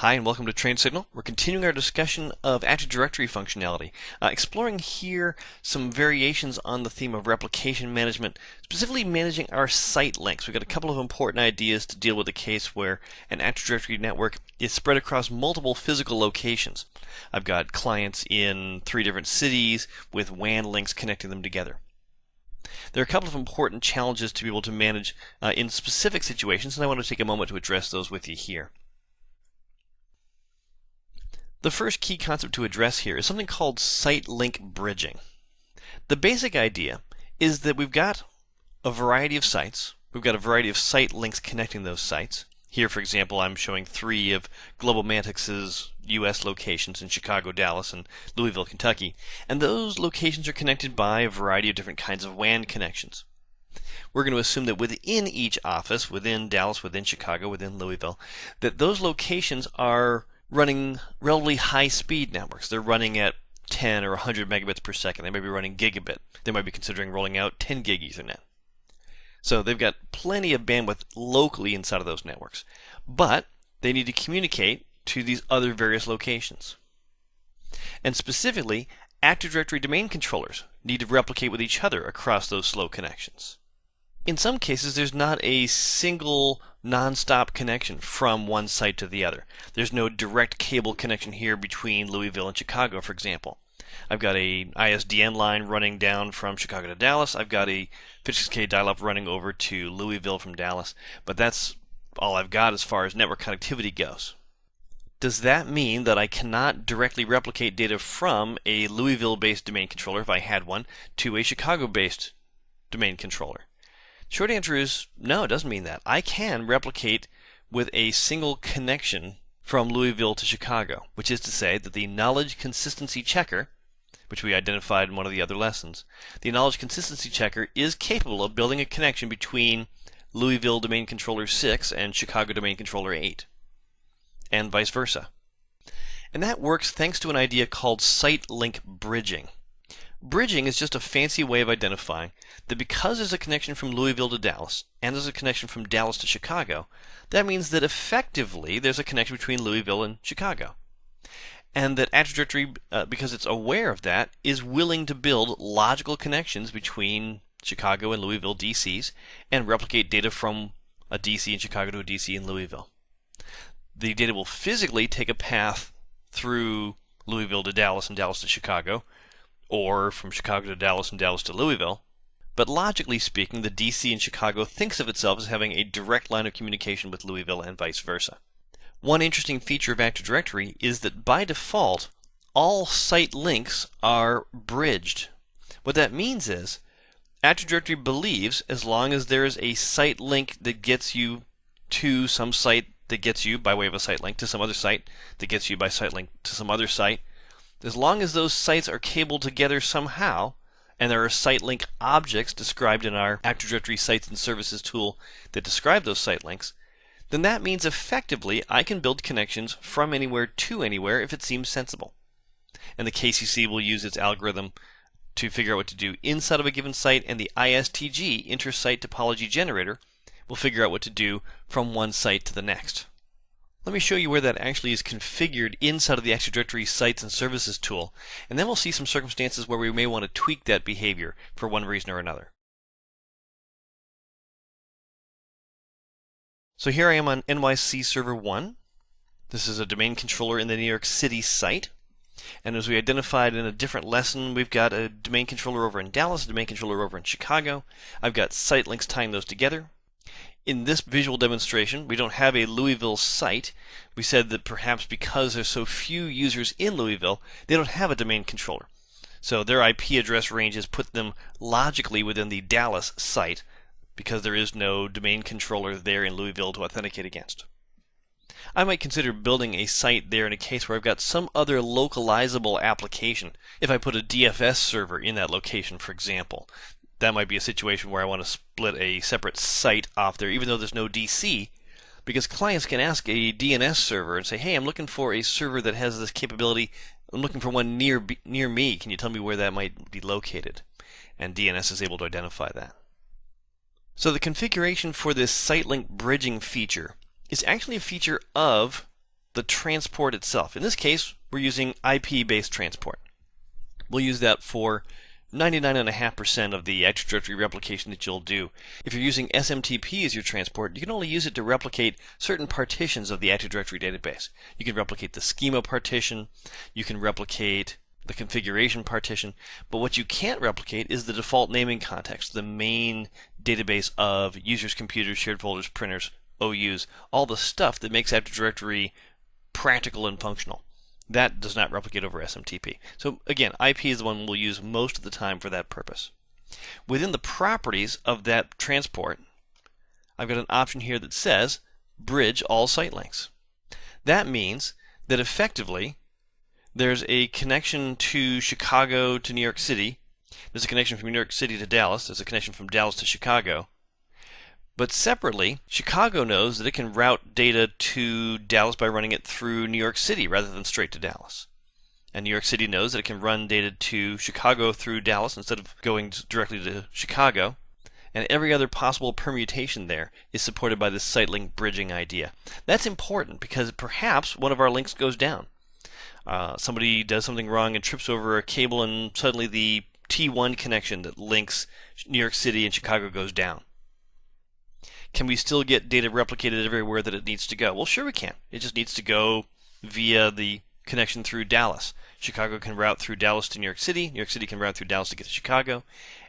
Hi and welcome to TrainSignal. We're continuing our discussion of Active Directory functionality, exploring here some variations on the theme of replication management, specifically managing our site links. We've got a couple of important ideas to deal with a case where an Active Directory network is spread across multiple physical locations. I've got clients in 3 different cities with WAN links connecting them together. There are a couple of important challenges to be able to manage in specific situations, and I want to take a moment to address those with you here. The first key concept to address here is something called site link bridging. The basic idea is that we've got a variety of sites. We've got a variety of site links connecting those sites. Here, for example, I'm showing 3 of GlobalMantix's US locations in Chicago, Dallas, and Louisville, Kentucky. And those locations are connected by a variety of different kinds of WAN connections. We're going to assume that within each office, within Dallas, within Chicago, within Louisville, that those locations are running relatively high-speed networks. They're running at 10 or 100 megabits per second. They might be running gigabit. They might be considering rolling out 10 gig Ethernet. So they've got plenty of bandwidth locally inside of those networks. But they need to communicate to these other various locations. And specifically, Active Directory domain controllers need to replicate with each other across those slow connections. In some cases, there's not a single non-stop connection from one site to the other. There's no direct cable connection here between Louisville and Chicago, for example. I've got a ISDN line running down from Chicago to Dallas. I've got a 56K dial-up running over to Louisville from Dallas. But that's all I've got as far as network connectivity goes. Does that mean that I cannot directly replicate data from a Louisville-based domain controller, if I had one, to a Chicago-based domain controller? Short answer is no, it doesn't mean that. I can replicate with a single connection from Louisville to Chicago, which is to say that the knowledge consistency checker, which we identified in one of the other lessons, the knowledge consistency checker is capable of building a connection between Louisville Domain Controller 6 and Chicago Domain Controller 8, and vice versa. And that works thanks to an idea called site link bridging. Bridging is just a fancy way of identifying that because there's a connection from Louisville to Dallas and there's a connection from Dallas to Chicago, that means that effectively there's a connection between Louisville and Chicago. And that Active Directory, because it's aware of that, is willing to build logical connections between Chicago and Louisville DCs and replicate data from a DC in Chicago to a DC in Louisville. The data will physically take a path through Louisville to Dallas and Dallas to Chicago, or from Chicago to Dallas and Dallas to Louisville, but logically speaking, the DC in Chicago thinks of itself as having a direct line of communication with Louisville and vice versa. One interesting feature of Active Directory is that by default, all site links are bridged. What that means is, Active Directory believes as long as there is a site link that gets you to some site that gets you by way of a site link to some other site that gets you by site link to some other site, as long as those sites are cabled together somehow, and there are site link objects described in our Active Directory Sites and Services tool that describe those site links, then that means effectively I can build connections from anywhere to anywhere if it seems sensible. And the KCC will use its algorithm to figure out what to do inside of a given site, and the ISTG, Inter-Site Topology Generator, will figure out what to do from one site to the next. Let me show you where that actually is configured inside of the Active Directory Sites and Services tool, and then we'll see some circumstances where we may want to tweak that behavior for one reason or another. So here I am on NYC Server 1. This is a domain controller in the New York City site. And as we identified in a different lesson, we've got a domain controller over in Dallas, a domain controller over in Chicago. I've got site links tying those together. In this visual demonstration, we don't have a Louisville site. We said that perhaps because there's so few users in Louisville, they don't have a domain controller. So their IP address ranges put them logically within the Dallas site because there is no domain controller there in Louisville to authenticate against. I might consider building a site there in a case where I've got some other localizable application. If I put a DFS server in that location, for example, that might be a situation where I want to split a separate site off there, even though there's no DC, because clients can ask a DNS server and say, hey, I'm looking for a server that has this capability. I'm looking for one near me. Can you tell me where that might be located? And DNS is able to identify that. So the configuration for this site link bridging feature is actually a feature of the transport itself. In this case, we're using IP-based transport. We'll use that for 99.5% of the Active Directory replication that you'll do. If you're using SMTP as your transport, you can only use it to replicate certain partitions of the Active Directory database. You can replicate the schema partition, you can replicate the configuration partition, but what you can't replicate is the default naming context, the main database of users, computers, shared folders, printers, OUs, all the stuff that makes Active Directory practical and functional. That does not replicate over SMTP. So again, IP is the one we'll use most of the time for that purpose. Within the properties of that transport, I've got an option here that says bridge all site links. That means that effectively there's a connection to Chicago to New York City. There's a connection from New York City to Dallas. There's a connection from Dallas to Chicago. But separately, Chicago knows that it can route data to Dallas by running it through New York City rather than straight to Dallas. And New York City knows that it can run data to Chicago through Dallas instead of going directly to Chicago. And every other possible permutation there is supported by this site link bridging idea. That's important because perhaps one of our links goes down. Somebody does something wrong and trips over a cable, and suddenly the T1 connection that links New York City and Chicago goes down. Can we still get data replicated everywhere that it needs to go? Well, sure we can. It just needs to go via the connection through Dallas. Chicago can route through Dallas to New York City. New York City can route through Dallas to get to Chicago.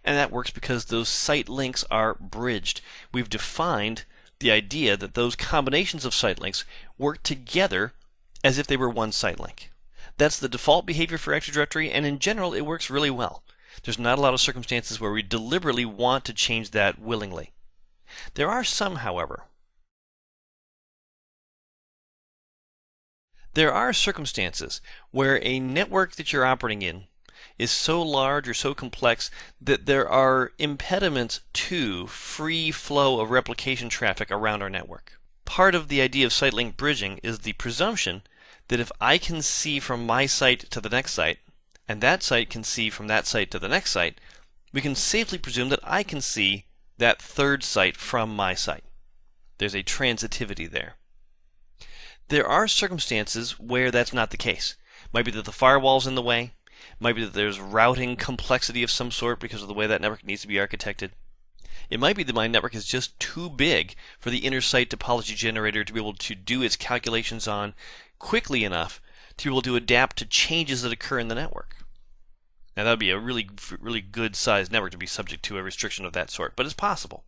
And that works because those site links are bridged. We've defined the idea that those combinations of site links work together as if they were one site link. That's the default behavior for Active Directory, and in general it works really well. There's not a lot of circumstances where we deliberately want to change that willingly. There are some, however. There are circumstances where a network that you're operating in is so large or so complex that there are impediments to free flow of replication traffic around our network. Part of the idea of site link bridging is the presumption that if I can see from my site to the next site, and that site can see from that site to the next site, we can safely presume that I can see that third site from my site. There's a transitivity there. There are circumstances where that's not the case. It might be that the firewall's in the way. It might be that there's routing complexity of some sort because of the way that network needs to be architected. It might be that my network is just too big for the inner site topology generator to be able to do its calculations on quickly enough to be able to adapt to changes that occur in the network. Now that would be a really good sized network to be subject to a restriction of that sort, but it's possible.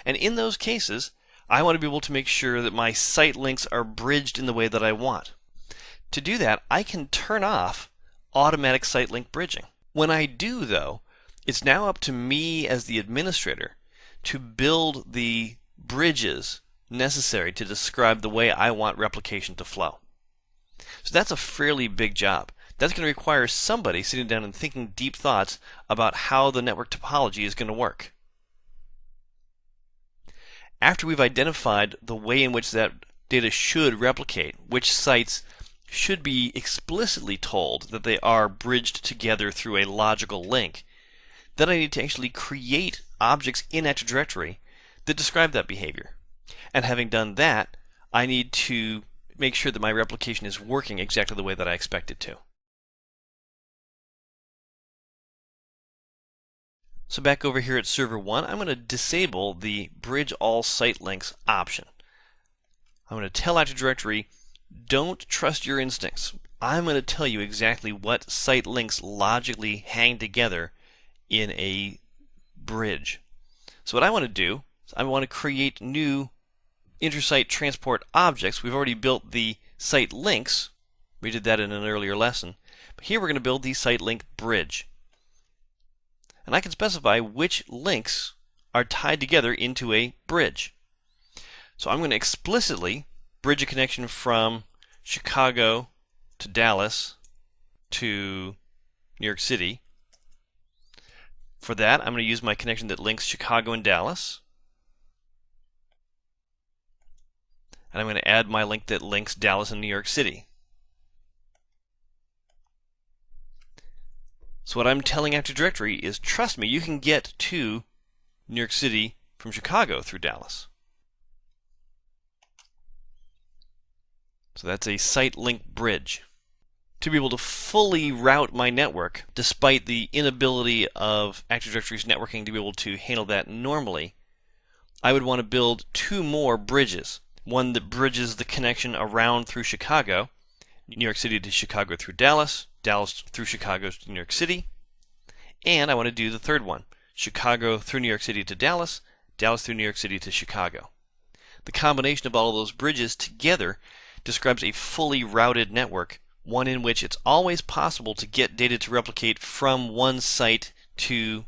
And in those cases, I want to be able to make sure that my site links are bridged in the way that I want. To do that, I can turn off automatic site link bridging. When I do, though, it's now up to me as the administrator to build the bridges necessary to describe the way I want replication to flow. So that's a fairly big job. That's going to require somebody sitting down and thinking deep thoughts about how the network topology is going to work. After we've identified the way in which that data should replicate, which sites should be explicitly told that they are bridged together through a logical link, then I need to actually create objects in Active Directory that describe that behavior. And having done that, I need to make sure that my replication is working exactly the way that I expect it to. So back over here at Server 1, I'm going to disable the Bridge All Site Links option. I'm going to tell Active Directory, don't trust your instincts. I'm going to tell you exactly what site links logically hang together in a bridge. So what I want to do is I want to create new intersite transport objects. We've already built the site links. We did that in an earlier lesson. But here we're going to build the site link bridge. And I can specify which links are tied together into a bridge. So I'm going to explicitly bridge a connection from Chicago to Dallas to New York City. For that, I'm going to use my connection that links Chicago and Dallas. And I'm going to add my link that links Dallas and New York City. So what I'm telling Active Directory is, trust me, you can get to New York City from Chicago through Dallas. So that's a site link bridge. To be able to fully route my network, despite the inability of Active Directory's networking to be able to handle that normally, I would want to build two more bridges. One that bridges the connection around through Chicago, New York City to Chicago through Dallas, Dallas through Chicago to New York City, and I want to do the third one, Chicago through New York City to Dallas, Dallas through New York City to Chicago. The combination of all of those bridges together describes a fully routed network, one in which it's always possible to get data to replicate from one site to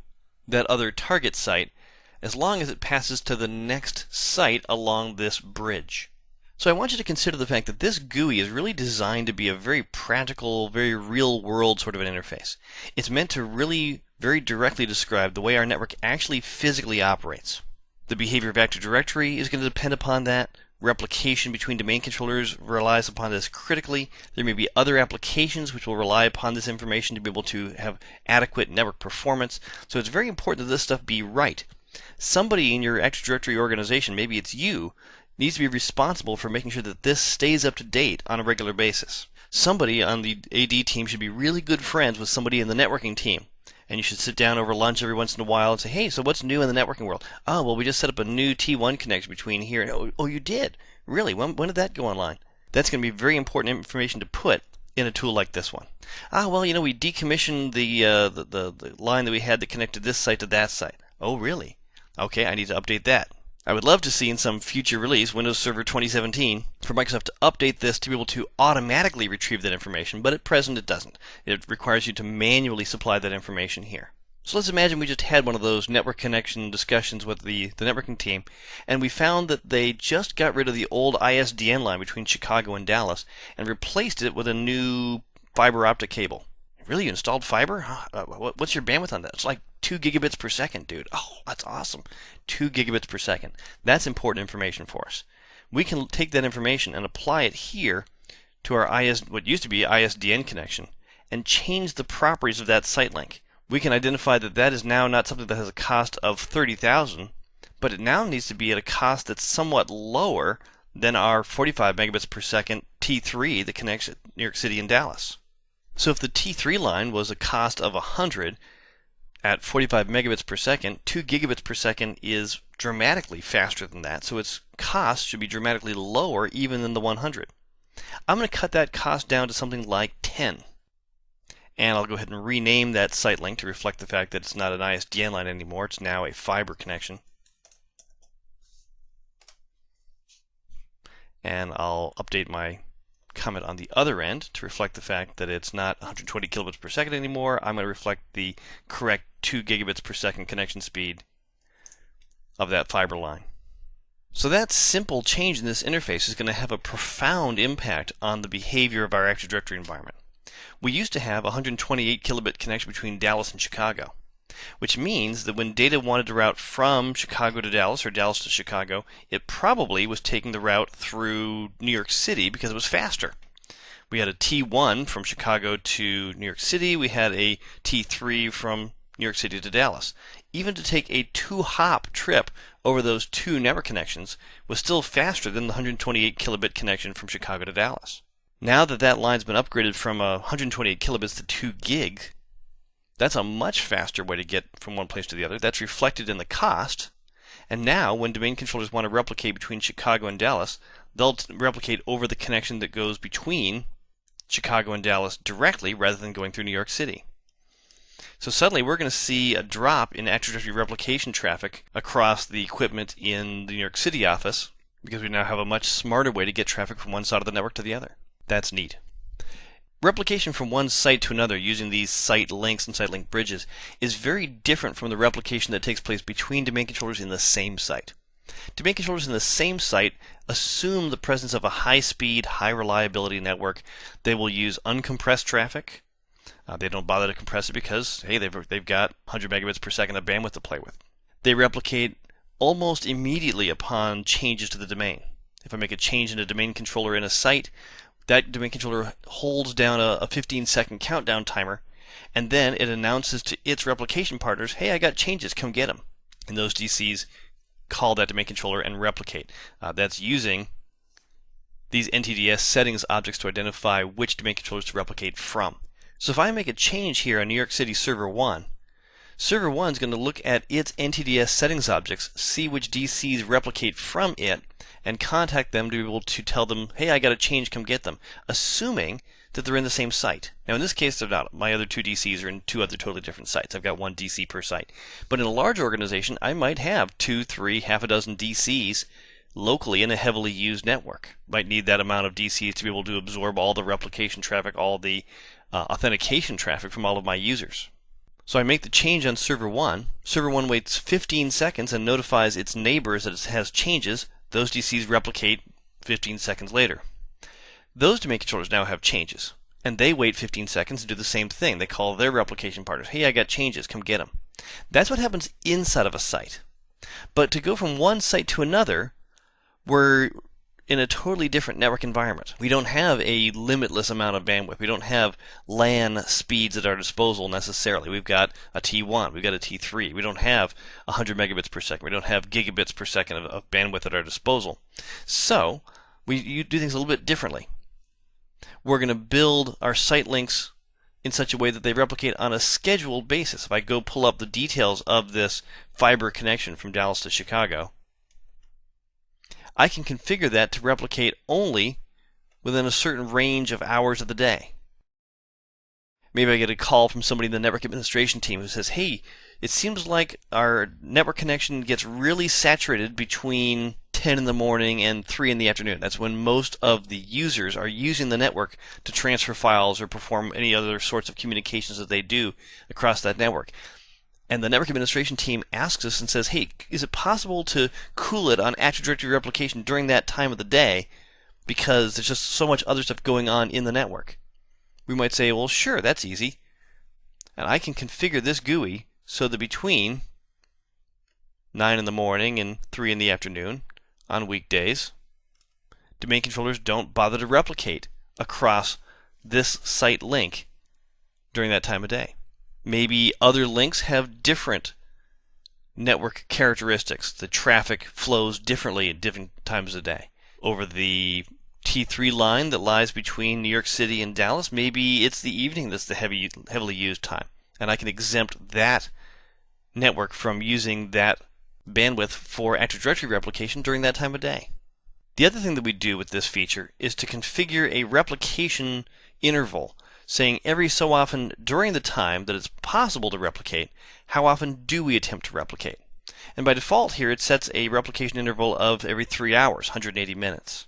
that other target site, as long as it passes to the next site along this bridge. So I want you to consider the fact that this GUI is really designed to be a very practical, very real-world sort of an interface. It's meant to really very directly describe the way our network actually physically operates. The behavior of Active Directory is going to depend upon that. Replication between domain controllers relies upon this critically. There may be other applications which will rely upon this information to be able to have adequate network performance. So it's very important that this stuff be right. Somebody in your Active Directory organization, maybe it's you, needs to be responsible for making sure that this stays up to date on a regular basis. Somebody on the AD team should be really good friends with somebody in the networking team. And you should sit down over lunch every once in a while and say, hey, so what's new in the networking world? Oh, well, we just set up a new T1 connection between here and, oh, you did? Really? When did that go online? That's going to be very important information to put in a tool like this one. Ah, well, we decommissioned the line that we had that connected this site to that site. Oh, really? Okay, I need to update that. I would love to see in some future release, Windows Server 2017, for Microsoft to update this to be able to automatically retrieve that information, but at present it doesn't. It requires you to manually supply that information here. So let's imagine we just had one of those network connection discussions with the networking team, and we found that they just got rid of the old ISDN line between Chicago and Dallas and replaced it with a new fiber optic cable. Really, you installed fiber? What's your bandwidth on that? It's like 2 gigabits per second, dude. Oh, that's awesome. 2 gigabits per second. That's important information for us. We can take that information and apply it here to our what used to be ISDN connection and change the properties of that site link. We can identify that that is now not something that has a cost of $30,000, but it now needs to be at a cost that's somewhat lower than our 45 megabits per second T3 that connects New York City and Dallas. So if the T3 line was a cost of 100 at 45 megabits per second, 2 gigabits per second is dramatically faster than that, so its cost should be dramatically lower even than the 100. I'm going to cut that cost down to something like 10. And I'll go ahead and rename that site link to reflect the fact that it's not an ISDN line anymore, it's now a fiber connection. And I'll update my comment on the other end to reflect the fact that it's not 120 kilobits per second anymore. I'm going to reflect the correct 2 gigabits per second connection speed of that fiber line. So that simple change in this interface is going to have a profound impact on the behavior of our Active Directory environment. We used to have a 128 kilobit connection between Dallas and Chicago, which means that when data wanted to route from Chicago to Dallas or Dallas to Chicago, it probably was taking the route through New York City because it was faster. We had a T1 from Chicago to New York City. We had a T3 from New York City to Dallas. Even to take a 2-hop trip over those two network connections was still faster than the 128 kilobit connection from Chicago to Dallas. Now that that line's been upgraded from 128 kilobits to 2 gig, that's a much faster way to get from one place to the other. That's reflected in the cost. And now, when domain controllers want to replicate between Chicago and Dallas, they'll replicate over the connection that goes between Chicago and Dallas directly rather than going through New York City. So suddenly we're going to see a drop in Active Directory replication traffic across the equipment in the New York City office because we now have a much smarter way to get traffic from one side of the network to the other. That's neat. Replication from one site to another using these site links and site link bridges is very different from the replication that takes place between domain controllers in the same site. Domain controllers in the same site assume the presence of a high-speed, high-reliability network. They will use uncompressed traffic. They don't bother to compress it because, hey, they've got 100 megabits per second of bandwidth to play with. They replicate almost immediately upon changes to the domain. If I make a change in a domain controller in a site, that domain controller holds down a 15-second countdown timer, and then it announces to its replication partners, hey, I got changes, come get them. And those DCs call that domain controller and replicate. That's using these NTDS settings objects to identify which domain controllers to replicate from. So if I make a change here on New York City Server 1, Server 1 is going to look at its NTDS settings objects, see which DCs replicate from it, and contact them to be able to tell them, hey, I got a change, come get them, assuming that they're in the same site. Now in this case they're not. My other two DCs are in two other totally different sites. I've got one DC per site. But in a large organization, I might have 2, 3, half a dozen DCs locally in a heavily used network. Might need that amount of DCs to be able to absorb all the replication traffic, all the authentication traffic from all of my users. So I make the change on Server 1. Server 1 waits 15 seconds and notifies its neighbors that it has changes. Those DCs replicate 15 seconds later. Those domain controllers now have changes, and they wait 15 seconds and do the same thing. They call their replication partners. Hey, I got changes, come get them. That's what happens inside of a site. But to go from one site to another, we're in a totally different network environment. We don't have a limitless amount of bandwidth. We don't have LAN speeds at our disposal necessarily. We've got a T1, we've got a T3. We don't have 100 megabits per second. We don't have gigabits per second of bandwidth at our disposal. So you do things a little bit differently. We're going to build our site links in such a way that they replicate on a scheduled basis. If I go pull up the details of this fiber connection from Dallas to Chicago, I can configure that to replicate only within a certain range of hours of the day. Maybe I get a call from somebody in the network administration team who says, hey, it seems like our network connection gets really saturated between 10 in the morning and 3 in the afternoon. That's when most of the users are using the network to transfer files or perform any other sorts of communications that they do across that network. And the network administration team asks us and says, hey, is it possible to cool it on Active Directory replication during that time of the day because there's just so much other stuff going on in the network? We might say, well, sure, that's easy. And I can configure this GUI so that between 9 in the morning and 3 in the afternoon on weekdays, domain controllers don't bother to replicate across this site link during that time of day. Maybe other links have different network characteristics. The traffic flows differently at different times of day. Over the T3 line that lies between New York City and Dallas, maybe it's the evening that's the heavily used time. And I can exempt that network from using that bandwidth for Active Directory replication during that time of day. The other thing that we do with this feature is to configure a replication interval, saying every so often during the time that it's possible to replicate, how often do we attempt to replicate? And by default here it sets a replication interval of every 3 hours, 180 minutes.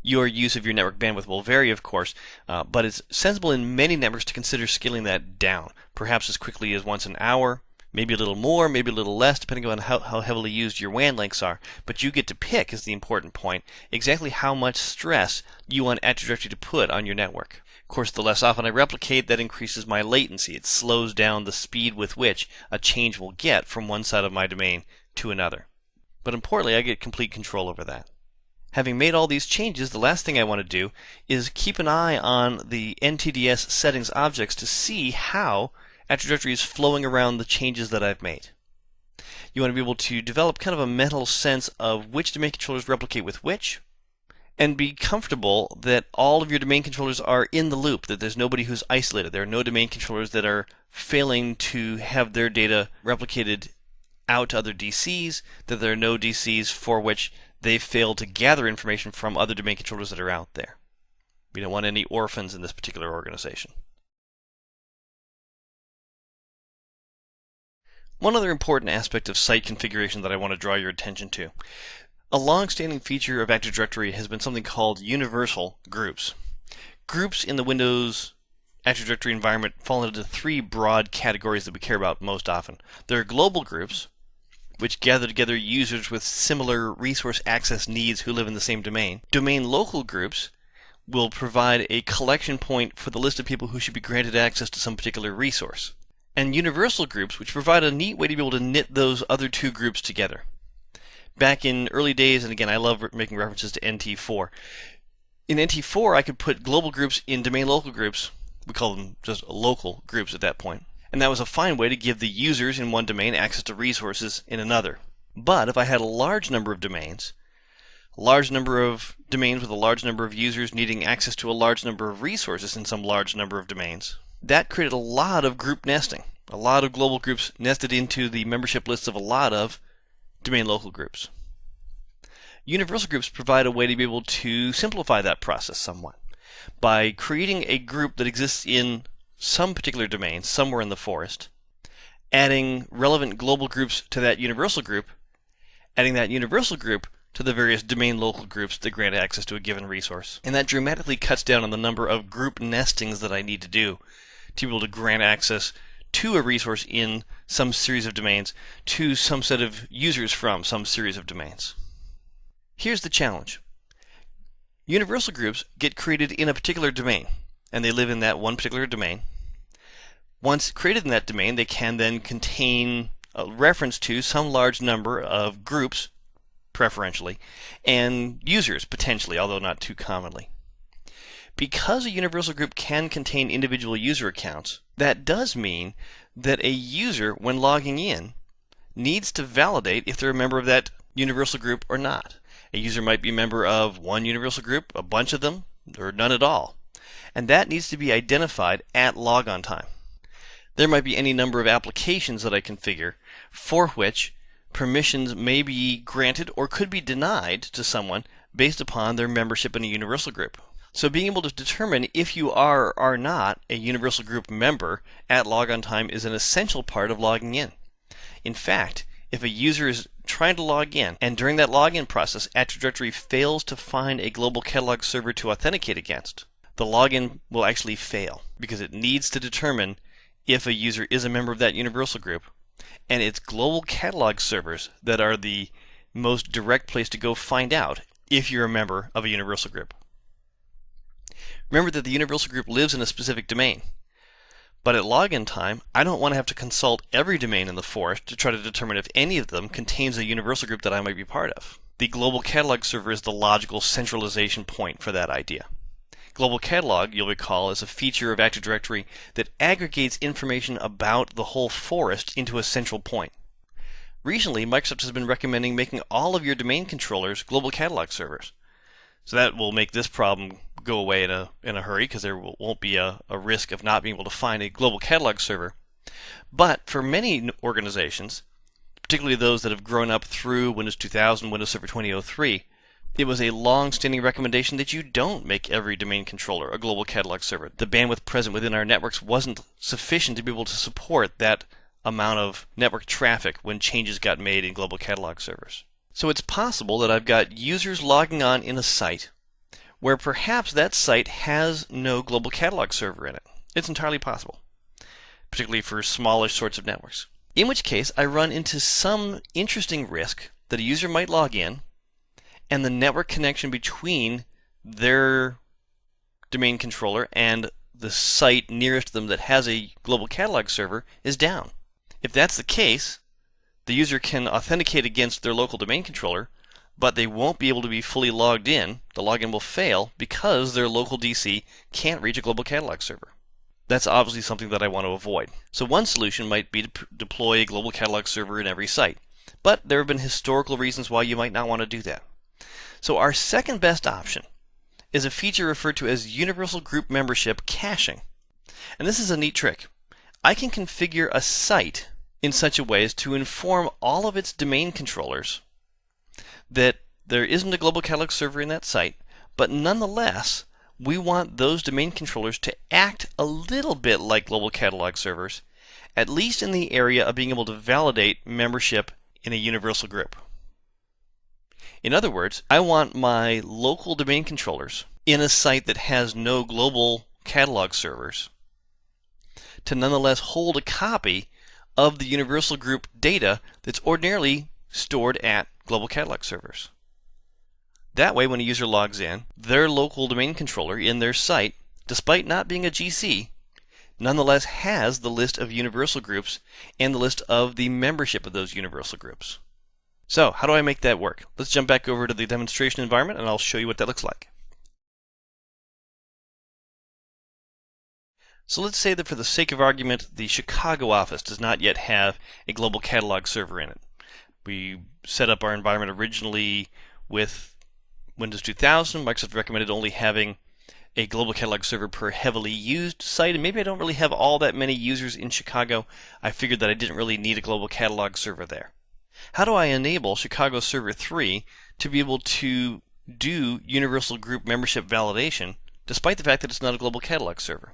Your use of your network bandwidth will vary, of course, but it's sensible in many networks to consider scaling that down, perhaps as quickly as once an hour, maybe a little more, maybe a little less, depending on how heavily used your WAN links are. But you get to pick, is the important point, exactly how much stress you want Active Directory to put on your network. Of course, the less often I replicate, that increases my latency. It slows down the speed with which a change will get from one side of my domain to another. But importantly, I get complete control over that. Having made all these changes, the last thing I want to do is keep an eye on the NTDS settings objects to see how Active Directory is flowing around the changes that I've made. You want to be able to develop kind of a mental sense of which domain controllers replicate with which, and be comfortable that all of your domain controllers are in the loop, that there's nobody who's isolated. There are no domain controllers that are failing to have their data replicated out to other DCs, that there are no DCs for which they've failed to gather information from other domain controllers that are out there. We don't want any orphans in this particular organization. One other important aspect of site configuration that I want to draw your attention to. A long-standing feature of Active Directory has been something called universal groups. Groups in the Windows Active Directory environment fall into 3 broad categories that we care about most often. There are global groups, which gather together users with similar resource access needs who live in the same domain. Domain local groups will provide a collection point for the list of people who should be granted access to some particular resource. And universal groups, which provide a neat way to be able to knit those other 2 groups together. Back in early days, and again I love making references to NT4. In NT4 I could put global groups in domain local groups. We call them just local groups at that point. And that was a fine way to give the users in one domain access to resources in another. But if I had a large number of domains, a large number of domains with a large number of users needing access to a large number of resources in some large number of domains. That created a lot of group nesting, a lot of global groups nested into the membership lists of a lot of domain local groups. Universal groups provide a way to be able to simplify that process somewhat by creating a group that exists in some particular domain somewhere in the forest, adding relevant global groups to that universal group, adding that universal group to the various domain local groups that grant access to a given resource. And that dramatically cuts down on the number of group nestings that I need to do to be able to grant access to a resource in some series of domains to some set of users from some series of domains. Here's the challenge. Universal groups get created in a particular domain, and they live in that one particular domain. Once created in that domain, they can then contain a reference to some large number of groups, preferentially, and users, potentially, although not too commonly. Because a universal group can contain individual user accounts, that does mean that a user, when logging in, needs to validate if they're a member of that universal group or not. A user might be a member of one universal group, a bunch of them, or none at all. And that needs to be identified at logon time. There might be any number of applications that I configure for which permissions may be granted or could be denied to someone based upon their membership in a universal group. So being able to determine if you are or are not a universal group member at logon time is an essential part of logging in. In fact, if a user is trying to log in and during that login process Active Directory fails to find a global catalog server to authenticate against, the login will actually fail because it needs to determine if a user is a member of that universal group, and it's global catalog servers that are the most direct place to go find out if you're a member of a universal group. Remember that the universal group lives in a specific domain, but at login time I don't want to have to consult every domain in the forest to try to determine if any of them contains a universal group that I might be part of. The global catalog server is the logical centralization point for that idea. Global Catalog, you'll recall, is a feature of Active Directory that aggregates information about the whole forest into a central point. Recently, Microsoft has been recommending making all of your domain controllers global catalog servers. So that will make this problem go away in a hurry because there won't be a risk of not being able to find a global catalog server. But for many organizations, particularly those that have grown up through Windows 2000, Windows Server 2003, it was a long-standing recommendation that you don't make every domain controller a global catalog server. The bandwidth present within our networks wasn't sufficient to be able to support that amount of network traffic when changes got made in global catalog servers. So it's possible that I've got users logging on in a site where perhaps that site has no global catalog server in it. It's entirely possible, particularly for smallish sorts of networks. In which case, I run into some interesting risk that a user might log in and the network connection between their domain controller and the site nearest them that has a global catalog server is down. If that's the case, the user can authenticate against their local domain controller, but they won't be able to be fully logged in. The login will fail because their local DC can't reach a global catalog server. That's obviously something that I want to avoid. So one solution might be to deploy a global catalog server in every site, but there have been historical reasons why you might not want to do that. So our second best option is a feature referred to as Universal Group Membership Caching. And this is a neat trick. I can configure a site in such a way as to inform all of its domain controllers that there isn't a global catalog server in that site, but nonetheless, we want those domain controllers to act a little bit like global catalog servers, at least in the area of being able to validate membership in a universal group. In other words, I want my local domain controllers in a site that has no global catalog servers to nonetheless hold a copy of the universal group data that's ordinarily stored at global catalog servers. That way, when a user logs in, their local domain controller in their site, despite not being a GC, nonetheless has the list of universal groups and the list of the membership of those universal groups. So, how do I make that work? Let's jump back over to the demonstration environment and I'll show you what that looks like. So let's say that for the sake of argument, the Chicago office does not yet have a global catalog server in it. We set up our environment originally with Windows 2000, Microsoft recommended only having a global catalog server per heavily used site, and maybe I don't really have all that many users in Chicago. I figured that I didn't really need a global catalog server there. How do I enable Chicago Server 3 to be able to do universal group membership validation despite the fact that it's not a global catalog server?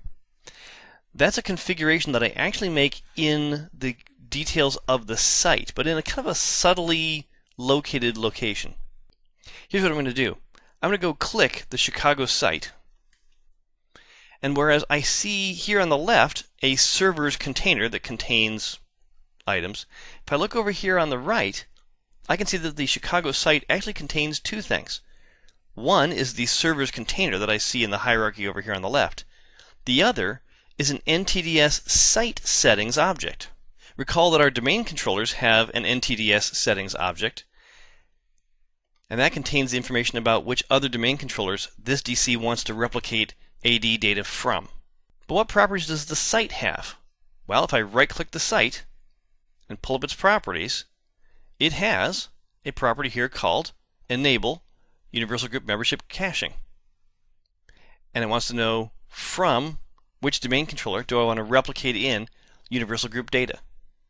That's a configuration that I actually make in the details of the site, but in a kind of a subtly located location. Here's what I'm going to do. I'm going to go click the Chicago site, and whereas I see here on the left a server's container that contains items, if I look over here on the right, I can see that the Chicago site actually contains two things. One is the server's container that I see in the hierarchy over here on the left. The other is an NTDS site settings object. Recall that our domain controllers have an NTDS settings object, and that contains the information about which other domain controllers this DC wants to replicate AD data from. But what properties does the site have? Well, if I right-click the site and pull up its properties, it has a property here called Enable Universal Group Membership Caching. And it wants to know from which domain controller do I want to replicate in Universal Group data.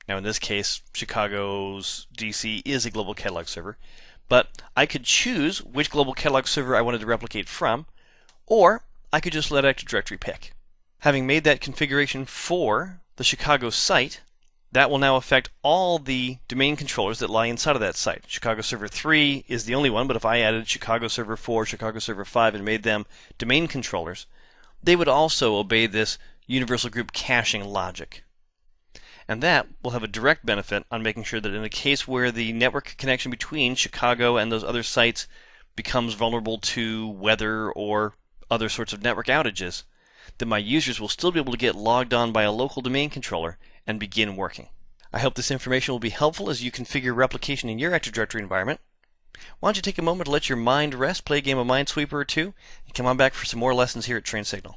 Now in this case, Chicago's DC is a global catalog server, but I could choose which global catalog server I wanted to replicate from, or I could just let Active Directory pick. Having made that configuration for the Chicago site, that will now affect all the domain controllers that lie inside of that site. Chicago Server 3 is the only one, but if I added Chicago Server 4, Chicago Server 5, and made them domain controllers, they would also obey this universal group caching logic. And that will have a direct benefit on making sure that in a case where the network connection between Chicago and those other sites becomes vulnerable to weather or other sorts of network outages, that my users will still be able to get logged on by a local domain controller and begin working. I hope this information will be helpful as you configure replication in your Active Directory environment. Why don't you take a moment to let your mind rest, play a game of Minesweeper or two, and come on back for some more lessons here at TrainSignal.